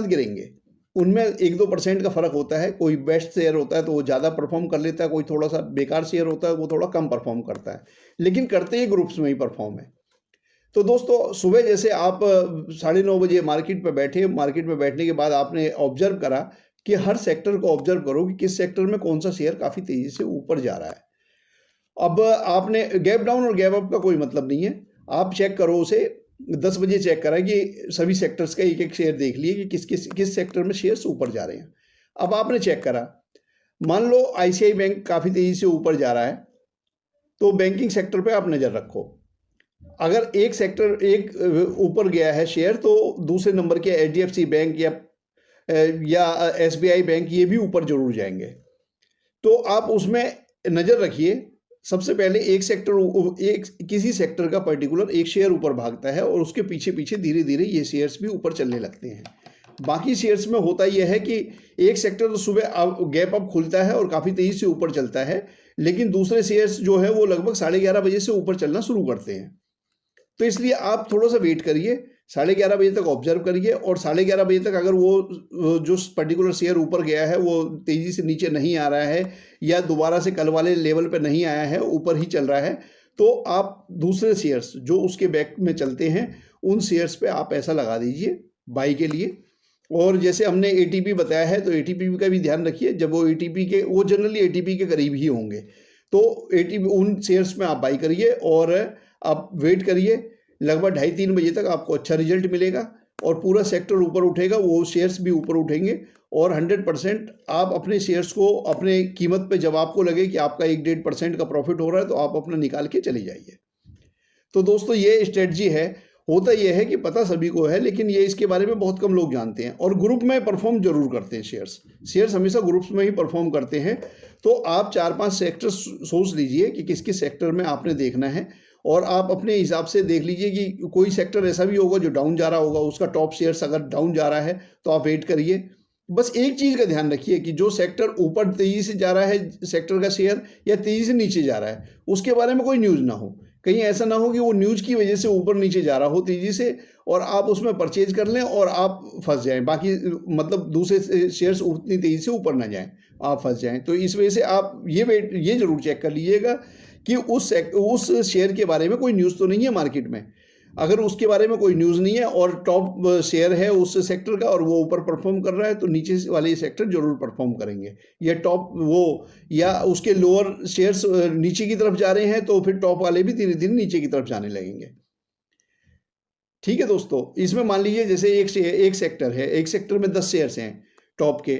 गिरेंगे, उनमें 1-2% का फ़र्क होता है। कोई बेस्ट शेयर होता है तो वो ज़्यादा परफ़ॉर्म कर लेता है, कोई थोड़ा-सा बेकार शेयर होता है वो थोड़ा कम परफ़ॉर्म करता है, लेकिन करते ही ग्रुप्स में ही परफ़ॉर्म है। तो दोस्तों सुबह जैसे आप 9:30 बजे मार्केट में बैठे, मार्केट में बैठने के बाद आपने ऑब्ज़र्व करा कि हर सेक्टर को ऑब्ज़र्व करो कि किस सेक्टर में कौन-सा शेयर काफ़ी तेज़ी से ऊपर जा रहा है। अब आपने गैप डाउन और गैप अप का कोई मतलब नहीं है। आप चेक करो उसे 10 बजे चेक करा कि सभी सेक्टर्स का एक-एक शेयर देख लिए कि किस सेक्टर में शेयर्स ऊपर जा रहे हैं। अब आपने चेक करा, मान लो आईसीआई बैंक काफ़ी तेज़ी से ऊपर जा रहा है, तो बैंकिंग सेक्टर पे आप नज़र रखो। अगर एक सेक्टर ऊपर गया है शेयर तो दूसरे नंबर के एचडीएफसी बैंक या एसबीआई बैंक ये भी ऊपर ज़रूर जाएँगे। तो आप उसमें नज़र रखिए। सबसे पहले किसी सेक्टर का पर्टिकुलर एक शेयर ऊपर भागता है और उसके पीछे-पीछे धीरे-धीरे ये शेयर्स भी ऊपर चलने लगते हैं। बाकी शेयर्स में होता ये है कि एक सेक्टर तो सुबह गैप अप खुलता है और काफ़ी तेज़ी से ऊपर चलता है, लेकिन दूसरे शेयर्स जो है वो लगभग 11:30 बजे से ऊपर चलना शुरू करते हैं। तो इसलिए आप थोड़ा-सा वेट करिए, 11:30 बजे तक ऑब्ज़र्व करिए और 11:30 बजे तक अगर वो जो पर्टिकुलर शेयर ऊपर गया है, वो तेज़ी से नीचे नहीं आ रहा है या दोबारा से कल वाले लेवल पे नहीं आया है, ऊपर ही चल रहा है, तो आप दूसरे शेयर्स जो उसके बैक में चलते हैं, उन शेयर्स पे आप पैसा लगा दीजिए बाई के लिए। और जैसे हमने एटीपी बताया है, तो एटीपी का भी ध्यान रखिए, जब वो जनरली एटीपी के करीब ही होंगे। तो एटीपी उन शेयर्स में आप बाई करिए और आप वेट करिए, लगभग 2:30-3 बजे तक आपको अच्छा रिजल्ट मिलेगा और पूरा सेक्टर ऊपर उठेगा, वो शेयर्स भी ऊपर उठेंगे और 100% आप अपने शेयर्स को अपने कीमत पे जब आपको लगे कि आपका 1-1.5% का प्रॉफिट हो रहा है, तो आप अपना निकाल के चले जाइए। तो दोस्तों ये स्ट्रेटजी है। होता ये है कि पता सभी को है, लेकिन ये इसके बारे में बहुत कम लोग जानते हैं और ग्रुप में परफॉर्म जरूर करते हैं शेयर्स हमेशा ग्रुप्स में ही परफॉर्म करते हैं। तो आप 4-5 सेक्टर सोच लीजिए कि किस किस सेक्टर में आपने देखना है और आप अपने हिसाब से देख लीजिए कि कोई सेक्टर ऐसा भी होगा जो डाउन जा रहा होगा, उसका टॉप शेयर्स अगर डाउन जा रहा है तो आप वेट करिए। बस एक चीज़ का ध्यान रखिए कि जो सेक्टर ऊपर तेज़ी से जा रहा है, सेक्टर का शेयर या तेज़ी से नीचे जा रहा है, उसके बारे में कोई न्यूज़ ना हो। कहीं ऐसा ना हो कि वो न्यूज़ की वजह से ऊपर नीचे जा रहा हो तेज़ी से और आप उसमें परचेज कर लें और आप फंस जाएं, बाकी मतलब दूसरे शेयर्स उतनी तेज़ी से ऊपर ना जाएं, आप फंस जाएं। तो इस वजह से आप ये ज़रूर चेक कर लीजिएगा कि उस शेयर के बारे में कोई न्यूज़ तो नहीं है मार्केट में। अगर उसके बारे में कोई न्यूज़ नहीं है और टॉप शेयर है उस सेक्टर का और वो ऊपर परफॉर्म कर रहा है, तो नीचे वाले सेक्टर जरूर परफॉर्म करेंगे। या या उसके लोअर शेयर्स नीचे की तरफ जा रहे हैं, तो फिर टॉप वाले भी धीरे धीरे नीचे की तरफ जाने लगेंगे। ठीक है दोस्तों, इसमें मान लीजिए जैसे एक सेक्टर है, एक सेक्टर में 10 शेयर्स हैं टॉप के,